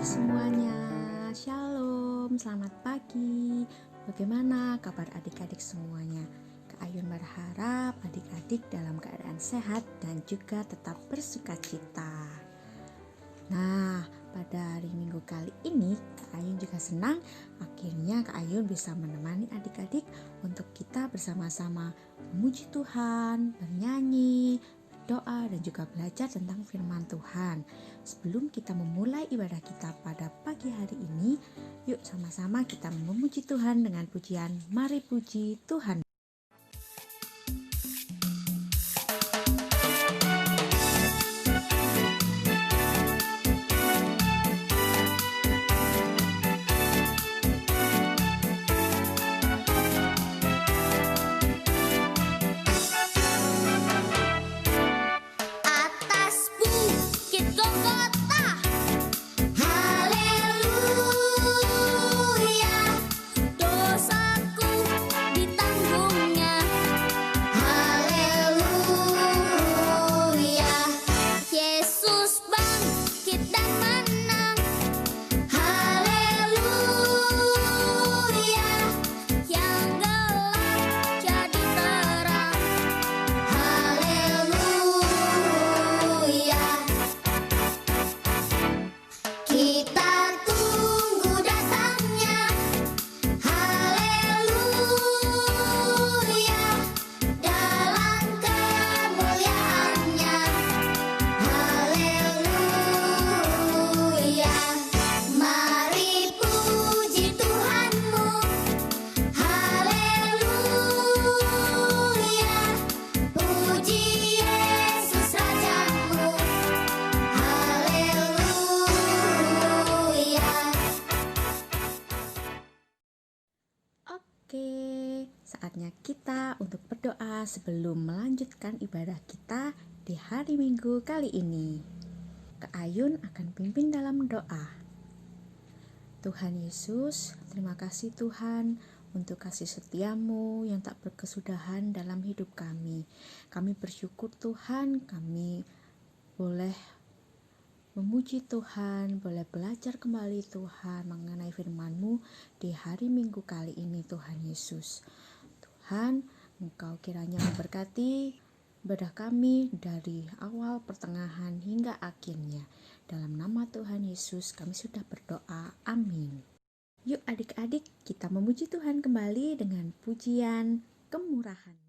adik-adik semuanya, Shalom, selamat pagi. Bagaimana kabar adik-adik semuanya? Kak Ayun berharap adik-adik dalam keadaan sehat dan juga tetap bersukacita. Nah, pada hari Minggu kali ini Kak Ayun juga senang akhirnya Kak Ayun bisa menemani adik-adik untuk kita bersama-sama memuji Tuhan, bernyanyi, doa dan juga belajar tentang firman Tuhan. Sebelum kita memulai ibadah kita pada pagi hari ini, yuk sama-sama kita memuji Tuhan dengan pujian Mari Puji Tuhan. Oke, saatnya kita untuk berdoa sebelum melanjutkan ibadah kita di hari Minggu kali ini. Kak Ayun akan pimpin dalam doa. Tuhan Yesus, terima kasih Tuhan untuk kasih setiamu yang tak berkesudahan dalam hidup kami. Kami bersyukur Tuhan, kami boleh memuji Tuhan, boleh belajar kembali Tuhan mengenai firman-Mu di hari Minggu kali ini Tuhan Yesus. Tuhan, Engkau kiranya memberkati ibadah kami dari awal, pertengahan hingga akhirnya. Dalam nama Tuhan Yesus kami sudah berdoa, amin. Yuk adik-adik kita memuji Tuhan kembali dengan pujian kemurahan.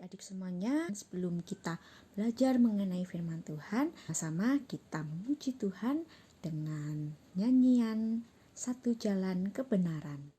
Adik-adik semuanya, sebelum kita belajar mengenai firman Tuhan, sama-sama kita memuji Tuhan dengan nyanyian Satu Jalan Kebenaran.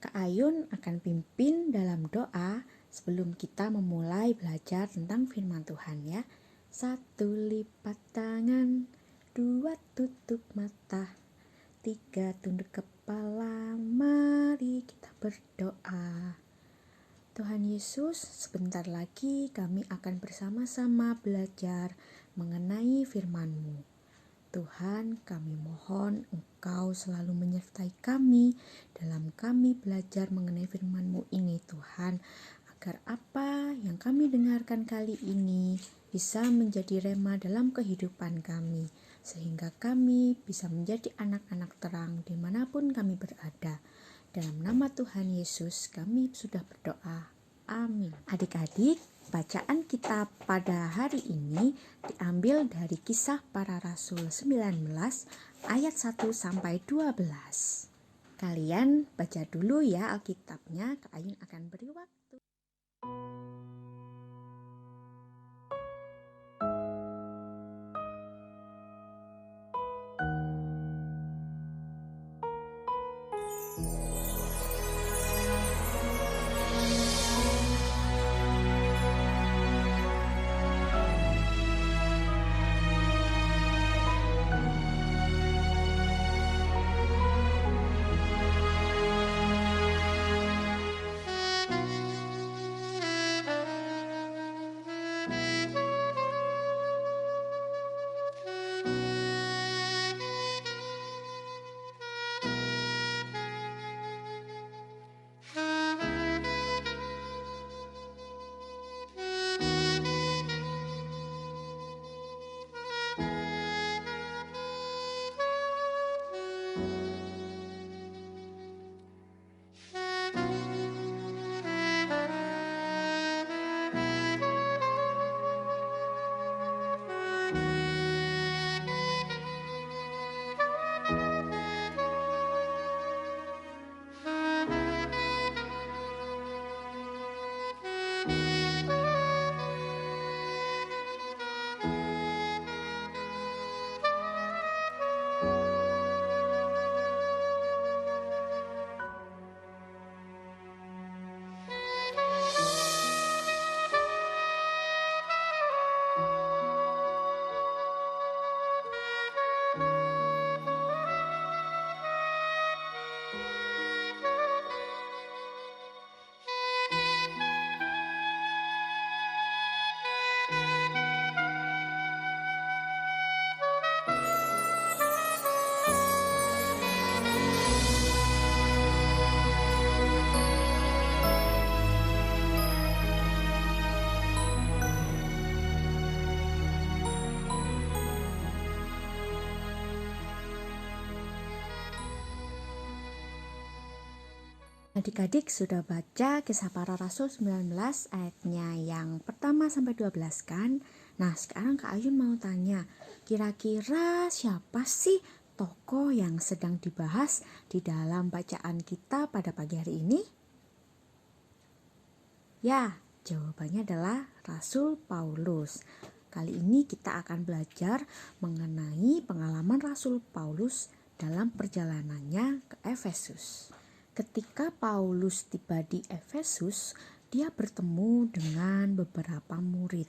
Kak Ayun akan pimpin dalam doa sebelum kita memulai belajar tentang firman Tuhan ya. 1 lipat tangan, 2 tutup mata, 3 tunduk kepala, mari kita berdoa. Tuhan Yesus, sebentar lagi kami akan bersama-sama belajar mengenai firman-Mu. Tuhan, kami mohon Engkau selalu menyertai kami dalam kami belajar mengenai firman-Mu ini Tuhan, agar apa yang kami dengarkan kali ini bisa menjadi rema dalam kehidupan kami, sehingga kami bisa menjadi anak-anak terang dimanapun kami berada. Dalam nama Tuhan Yesus kami sudah berdoa. Amin. Adik-adik, bacaan kita pada hari ini diambil dari Kisah Para Rasul 19 ayat 1 sampai 12. Kalian baca dulu ya Alkitabnya, Kak Ayun akan beri waktu. Adik-adik sudah baca Kisah Para Rasul 19 ayatnya yang pertama sampai 12 kan? Nah, sekarang Kak Ayun mau tanya, kira-kira siapa sih tokoh yang sedang dibahas di dalam bacaan kita pada pagi hari ini? Ya, jawabannya adalah Rasul Paulus. Kali ini kita akan belajar mengenai pengalaman Rasul Paulus dalam perjalanannya ke Efesus. Ketika Paulus tiba di Efesus, dia bertemu dengan beberapa murid.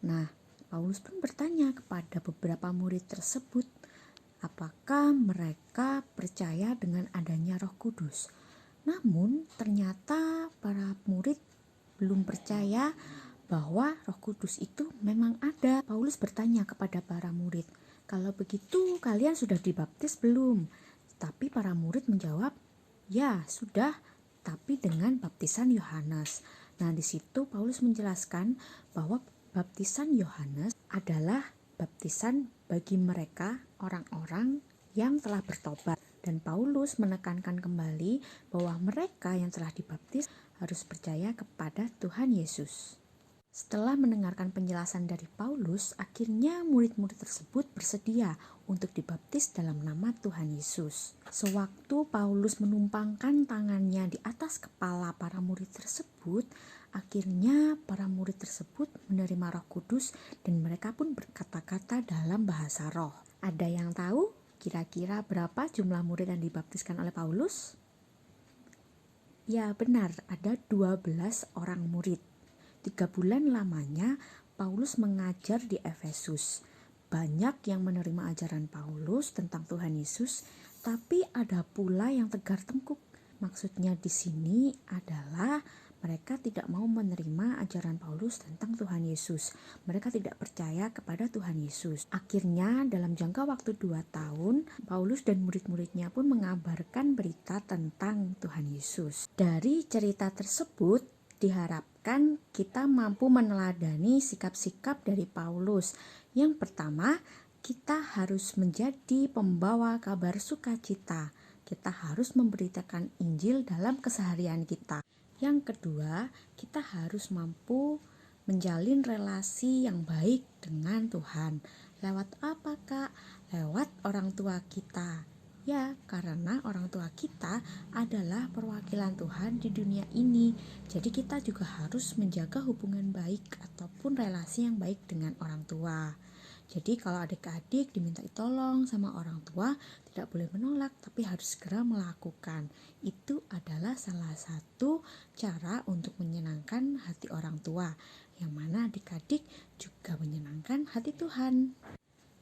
Nah, Paulus pun bertanya kepada beberapa murid tersebut, apakah mereka percaya dengan adanya Roh Kudus. Namun, ternyata para murid belum percaya bahwa Roh Kudus itu memang ada. Paulus bertanya kepada para murid, "Kalau begitu, kalian sudah dibaptis belum?" Tapi para murid menjawab, "Ya, sudah, tapi dengan baptisan Yohanes." Nah, di situ Paulus menjelaskan bahwa baptisan Yohanes adalah baptisan bagi mereka orang-orang yang telah bertobat. Dan Paulus menekankan kembali bahwa mereka yang telah dibaptis harus percaya kepada Tuhan Yesus. Setelah mendengarkan penjelasan dari Paulus, akhirnya murid-murid tersebut bersedia untuk dibaptis dalam nama Tuhan Yesus. Sewaktu Paulus menumpangkan tangannya di atas kepala para murid tersebut, akhirnya para murid tersebut menerima Roh Kudus dan mereka pun berkata-kata dalam bahasa roh. Ada yang tahu kira-kira berapa jumlah murid yang dibaptiskan oleh Paulus? Ya, benar, ada 12 orang murid. 3 bulan lamanya Paulus mengajar di Efesus. Banyak yang menerima ajaran Paulus tentang Tuhan Yesus, tapi ada pula yang tegar tengkuk. Maksudnya di sini adalah mereka tidak mau menerima ajaran Paulus tentang Tuhan Yesus. Mereka tidak percaya kepada Tuhan Yesus. Akhirnya dalam jangka waktu 2 tahun, Paulus dan murid-muridnya pun mengabarkan berita tentang Tuhan Yesus. Dari cerita tersebut, diharapkan kita mampu meneladani sikap-sikap dari Paulus. Yang pertama, kita harus menjadi pembawa kabar sukacita. Kita harus memberitakan Injil dalam keseharian kita. Yang kedua, kita harus mampu menjalin relasi yang baik dengan Tuhan. Lewat apa, Kak? Lewat orang tua kita. Ya, karena orang tua kita adalah perwakilan Tuhan di dunia ini. Jadi kita juga harus menjaga hubungan baik ataupun relasi yang baik dengan orang tua. Jadi kalau adik-adik diminta tolong sama orang tua, tidak boleh menolak, tapi harus segera melakukan. Itu adalah salah satu cara untuk menyenangkan hati orang tua, yang mana adik-adik juga menyenangkan hati Tuhan.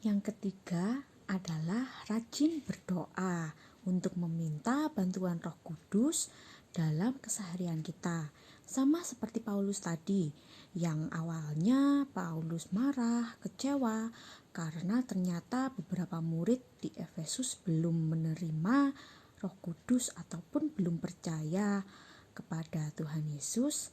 Yang ketiga adalah rajin berdoa untuk meminta bantuan Roh Kudus dalam keseharian kita. Sama seperti Paulus tadi, yang awalnya Paulus marah, kecewa karena ternyata beberapa murid di Efesus belum menerima Roh Kudus ataupun belum percaya kepada Tuhan Yesus.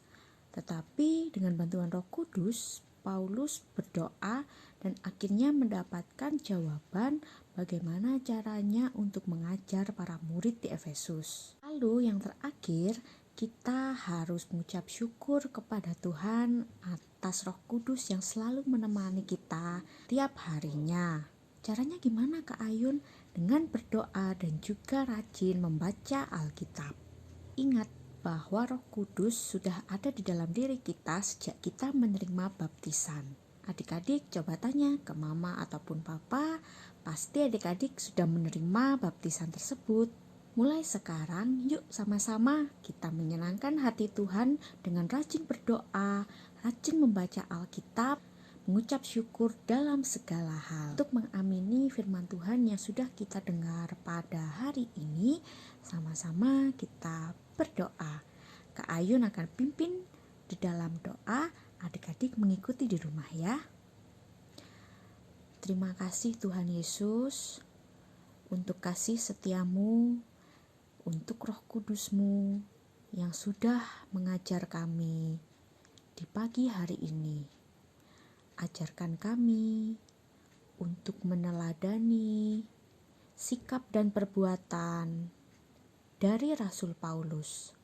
Tetapi dengan bantuan Roh Kudus, Paulus berdoa dan akhirnya mendapatkan jawaban bagaimana caranya untuk mengajar para murid di Efesus. Lalu yang terakhir, kita harus mengucap syukur kepada Tuhan atas Roh Kudus yang selalu menemani kita tiap harinya. Caranya gimana, Kak Ayun? Dengan berdoa dan juga rajin membaca Alkitab. Ingat bahwa Roh Kudus sudah ada di dalam diri kita sejak kita menerima baptisan. Adik-adik coba tanya ke mama ataupun papa, pasti adik-adik sudah menerima baptisan tersebut. Mulai sekarang, yuk sama-sama kita menyenangkan hati Tuhan dengan rajin berdoa, rajin membaca Alkitab, mengucap syukur dalam segala hal. Untuk mengamini firman Tuhan yang sudah kita dengar pada hari ini, sama-sama kita berdoa. Kak Ayun akan pimpin di dalam doa, adik-adik mengikuti di rumah ya. Terima kasih Tuhan Yesus untuk kasih setiamu, untuk Roh Kudusmu yang sudah mengajar kami di pagi hari ini. Ajarkan kami untuk meneladani sikap dan perbuatan dari Rasul Paulus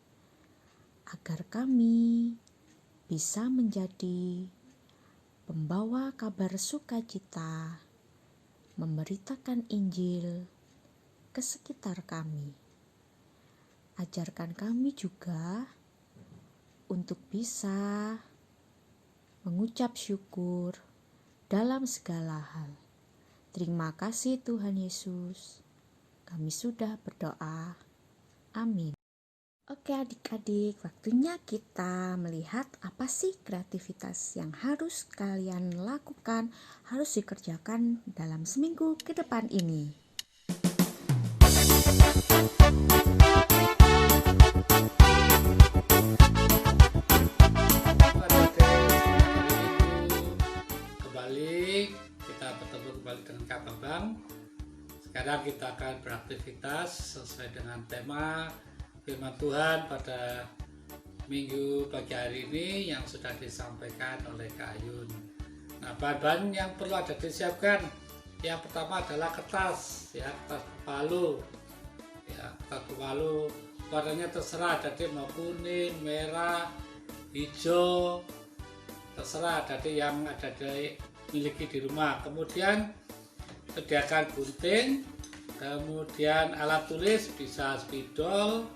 agar kami bisa menjadi pembawa kabar sukacita, memberitakan Injil ke sekitar kami. Ajarkan kami juga untuk bisa mengucap syukur dalam segala hal. Terima kasih Tuhan Yesus. Kami sudah berdoa. Amin. Oke adik-adik, waktunya kita melihat apa sih kreativitas yang harus kalian lakukan, harus dikerjakan dalam seminggu ke depan ini. Kembali kita bertemu kembali dengan Kak Bambang. Sekarang kita akan beraktivitas sesuai dengan tema firman Tuhan pada minggu pagi hari ini yang sudah disampaikan oleh Kak Ayun. Nah, bahan-bahan yang perlu ada disiapkan, yang pertama adalah kertas, ya, kertas berpalu, ya, kertas berpalu. Warnanya terserah, jadi mau kuning, merah, hijau, terserah, jadi yang ada dimiliki di rumah. Kemudian sediakan gunting, kemudian alat tulis bisa spidol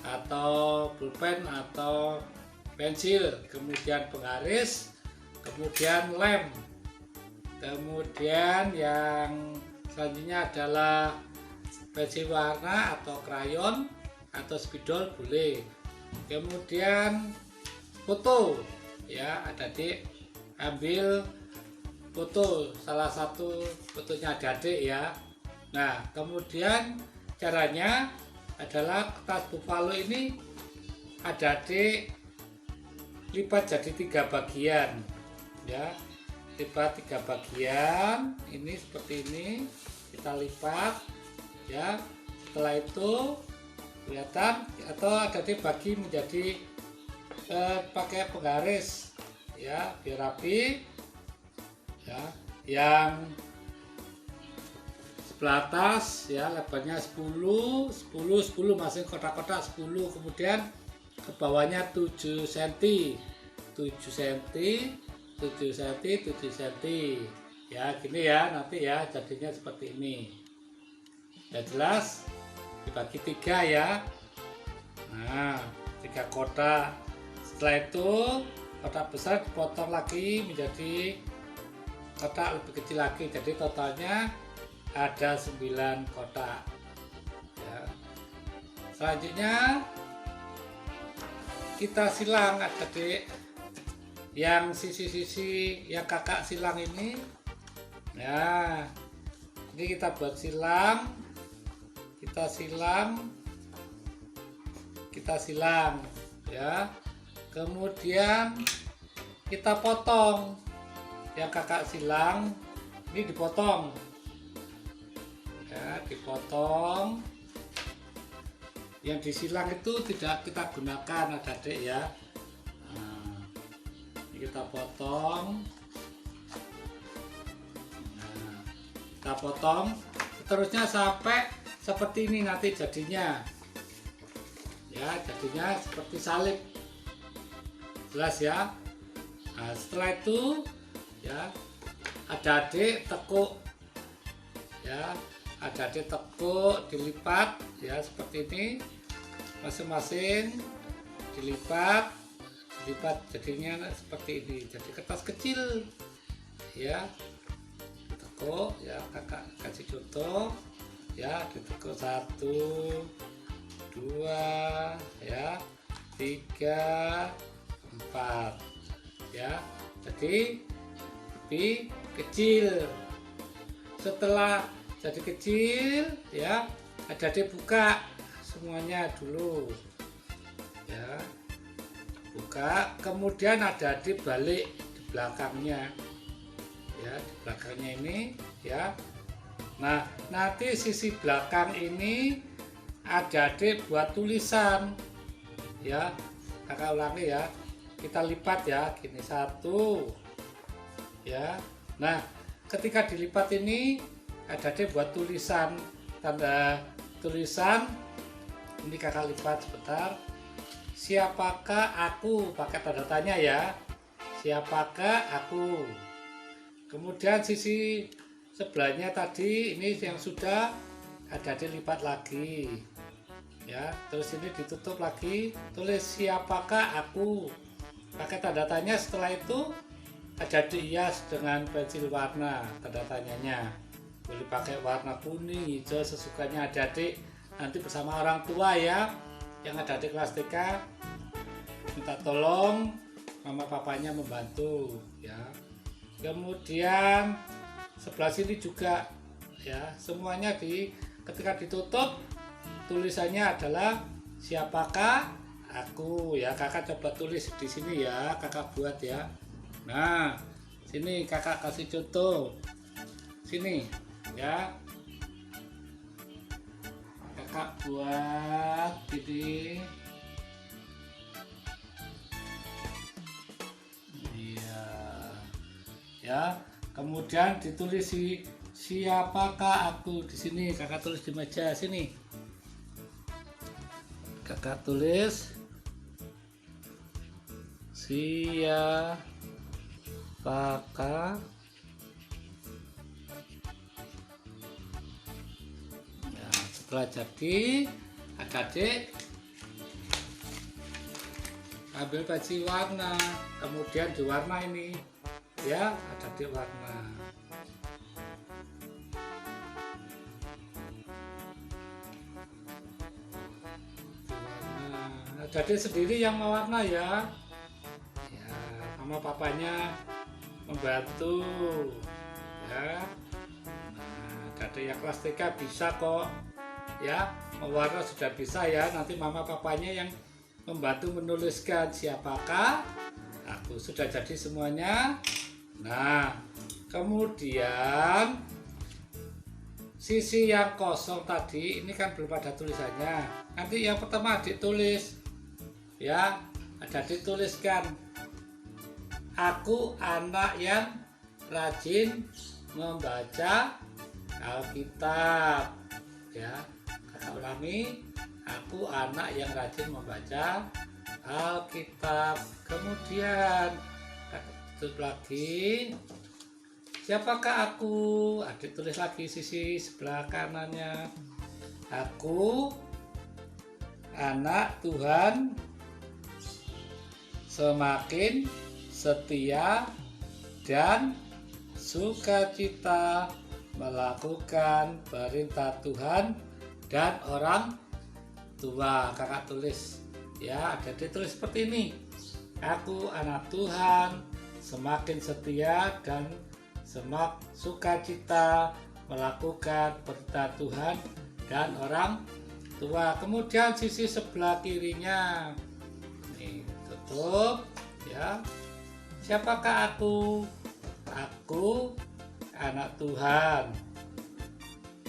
atau pulpen atau pensil, kemudian penggaris, kemudian lem, kemudian yang selanjutnya adalah pensil warna atau krayon atau spidol boleh, kemudian foto, ya, ada ambil foto, salah satu fotonya adik ya. Nah, kemudian caranya adalah kertas buffalo ini adik lipat jadi 3 bagian, ya, lipat 3 bagian, ini seperti ini, kita lipat, ya. Setelah itu kelihatan atau adik bagi menjadi pakai penggaris, ya, biar rapi, ya. Yang sebelah atas, ya, lebarnya 10 masing kotak-kotak 10, kemudian ke bawahnya 7 cm 7 cm 7 cm 7 cm, ya, gini ya, nanti ya jadinya seperti ini. Ya, jelas dibagi 3 ya. Nah, 3 kotak. Setelah itu kotak besar dipotong lagi menjadi kotak lebih kecil lagi, jadi totalnya ada 9 kotak, ya. Selanjutnya kita silang adik, yang sisi-sisi yang kakak silang ini, ya, ini kita buat silang, kita silang, ya. Kemudian kita potong yang kakak silang, ini dipotong, ya, dipotong. Yang disilang itu tidak kita gunakan adik ya. Nah, ini kita potong, nah, kita potong seterusnya sampai seperti ini nanti jadinya, ya, jadinya seperti salib, jelas ya. Nah, setelah itu, ya, adik tekuk, ya, adik tekuk, dilipat, ya, seperti ini, masing-masing dilipat jadinya seperti ini, jadi kertas kecil, ya, tekuk, ya, kakak kasih contoh, ya, ditekuk 1, 2, ya, 3, 4, ya, jadi lebih kecil. Setelah jadi kecil, ya, adik buka semuanya dulu, ya, buka, kemudian adik balik di belakangnya, ya, di belakangnya ini, ya. Nah, nanti sisi belakang ini adik buat tulisan, ya, kakak ulangi ya, kita lipat ya, gini 1, ya. Nah, ketika dilipat ini adik buat tulisan, tanda tulisan, ini kakak lipat sebentar, siapakah aku, pakai tanda tanya ya, siapakah aku. Kemudian sisi sebelahnya tadi ini yang sudah ada dilipat lagi ya, terus ini ditutup lagi, tulis siapakah aku, pakai tanda tanya. Setelah itu ada dihias dengan pensil warna, tanda tanyanya boleh pakai warna kuning, hijau, sesukanya adik-adik nanti bersama orang tua ya. Yang ada di kelas TK minta tolong mama papanya membantu ya. Kemudian sebelah sini juga ya, semuanya ketika ditutup tulisannya adalah siapakah aku ya. Kakak coba tulis di sini ya, kakak buat ya. Nah sini kakak kasih contoh sini ya, kakak buat gini. Iya ya, kemudian ditulis siapakah aku di sini. Kakak tulis di meja sini, kakak tulis siapakah ya. Setelah jadi adik-adik ambil pensil warna, kemudian diwarna ini ya, adik-adik warna. Adik sendiri yang mewarna ya. Ya, mama papanya membantu ya. Nah, adik yang kelas TK bisa kok ya, mewarna sudah bisa ya. Nanti mama papanya yang membantu menuliskan siapakah aku. Sudah jadi semuanya. Nah, kemudian sisi yang kosong tadi ini kan belum ada tulisannya. Nanti yang pertama adik tulis ya, ada dituliskan aku anak yang rajin membaca Alkitab ya. Kakak ulangi, aku anak yang rajin membaca Alkitab. Kemudian tutup lagi, siapakah aku, adik tulis lagi sisi sebelah kanannya, aku anak Tuhan, semakin setia dan sukacita melakukan perintah Tuhan dan orang tua. Kakak tulis ya, ada ditulis seperti ini, aku anak Tuhan, semakin setia dan sukacita melakukan perintah Tuhan dan orang tua. Kemudian sisi sebelah kirinya ini tutup ya, siapakah aku, aku anak Tuhan,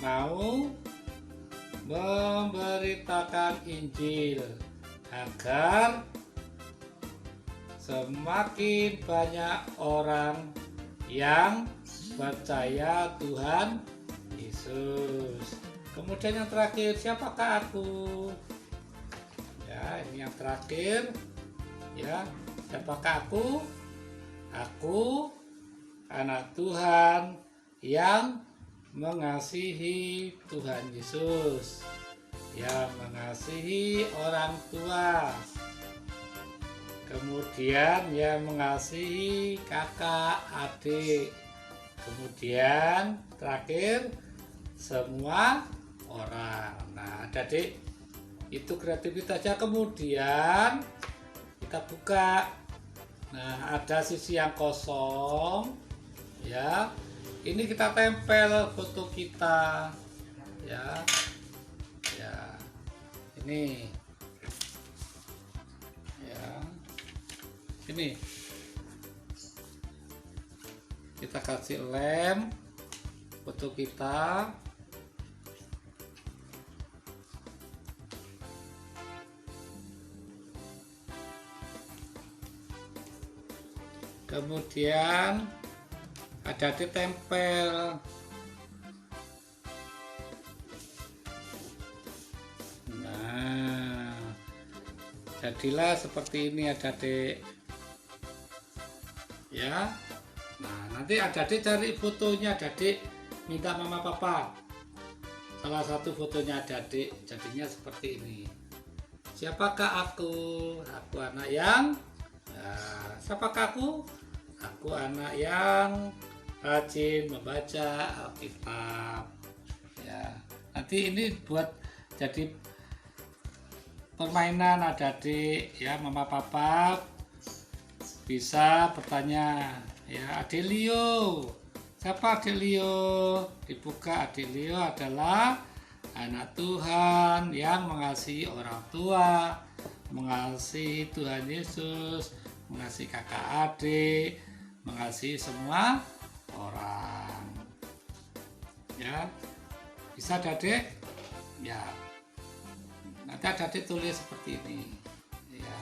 mau memberitakan Injil agar semakin banyak orang yang percaya Tuhan Yesus. Kemudian yang terakhir, siapakah aku ya, ini yang terakhir ya, siapakah aku, aku anak Tuhan yang mengasihi Tuhan Yesus, yang mengasihi orang tua, kemudian yang mengasihi kakak adik, kemudian terakhir semua orang. Nah adik itu kreativitasnya. Kemudian kita buka, nah ada sisi yang kosong ya, ini kita tempel foto kita ya, ya ini ya, ini kita kasih lem foto kita. Kemudian ada ditempel. Nah Jadilah seperti ini adik-adik. Ya. Nah, nanti adik-adik cari fotonya, adik-adik minta mama papa. Salah satu fotonya adik-adik jadinya seperti ini. Siapakah aku? Aku anak yang siapakah aku? Aku anak yang rajin membaca Alkitab. Ya, nanti ini buat jadi permainan adik-adik ya, mama papa bisa bertanya ya, Adelio. Siapa Adelio? Dibuka, Adelio adalah anak Tuhan yang mengasihi orang tua, mengasihi Tuhan Yesus, mengasihi kakak adik, mengasihi semua orang. Ya, bisa adik? Ya. Nanti adik tulis seperti ini. Ya.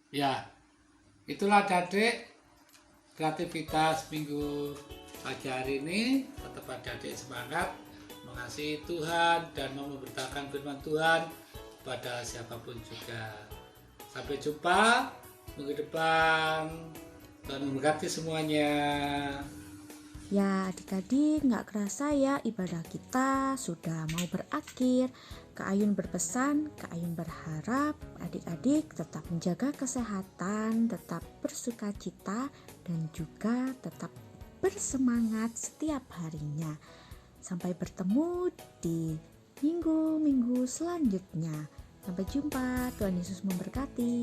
Ya, itulah adik kreativitas minggu pagi hari ini. Tetap adik semangat mengasihi Tuhan dan memberitakan firman Tuhan pada siapapun juga. Sampai jumpa minggu depan. Tuhan memberkati semuanya. Ya adik-adik, nggak kerasa ya ibadah kita sudah mau berakhir. Kak Ayun berpesan, Kak Ayun berharap adik-adik tetap menjaga kesehatan, tetap bersukacita, dan juga tetap bersemangat setiap harinya. Sampai bertemu di minggu-minggu selanjutnya. Sampai jumpa, Tuhan Yesus memberkati.